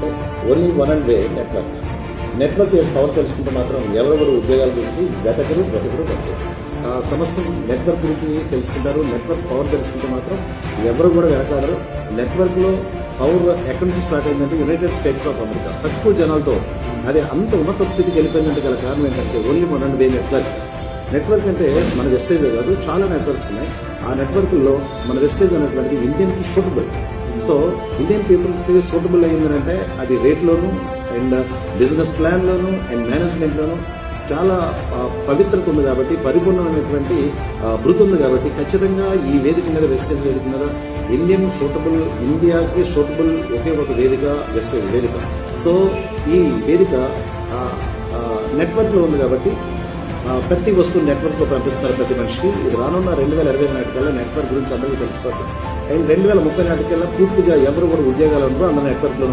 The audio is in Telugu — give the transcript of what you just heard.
ఏంటంటే only one and way network. Network యొక్క పవర్ తెలుసుకుంటే మాత్రం ఎవరెవరు ఉద్యోగాల గురించి బ్రతకరు. సమస్తం నెట్వర్క్ గురించి తెలుసుకుంటారు. నెట్వర్క్ పవర్ తెలుసుకుంటే మాత్రం ఎవరు కూడా వెనకాడరు. నెట్వర్క్లో పవర్ ఎక్కడి నుంచి స్టార్ట్ అయిందంటే యునైటెడ్ స్టేట్స్ ఆఫ్ అమెరికా. తక్కువ జనాలతో అది అంత ఉన్నత స్థితికి వెళ్ళిపోయిందంటే గల కారణం ఏంటంటే only one and way network. Network అంటే మన వెస్టేజ్ కాదు, చాలా నెట్వర్క్స్ ఉన్నాయి. ఆ నెట్వర్క్లో మన వెస్టేజ్ అనేటువంటిది ఇండియన్కి సూటబుల్. సో ఇండియన్ పీపుల్స్కి సూటబుల్ అయ్యిందంటే అది రేట్లోను అండ్ బిజినెస్ ప్లాన్లోను అండ్ మేనేజ్మెంట్లోను చాలా పవిత్రత ఉంది కాబట్టి, పరిపూర్ణమైనటువంటి భృతి ఉంది కాబట్టి ఖచ్చితంగా ఈ వేదిక మీద, వెస్టేజ్ వేదిక మీద ఇండియాకి సూటబుల్ ఒకే ఒక వేదిక వెస్టేజ్ వేదిక. సో ఈ వేదిక నెట్వర్క్లో ఉంది కాబట్టి ప్రతి వస్తువు నెట్వర్క్లో పంపిస్తున్నారు ప్రతి మనిషికి. ఇది రానున్న 2025 నాటికల్లా నెట్వర్క్ గురించి అందరికీ తెలుసుకోవాలి. అండ్ 2030 నాటికల్లా పూర్తిగా ఎవరు కూడా ఉద్యోగాలు ఉండరు, అందరూ నెట్వర్క్లో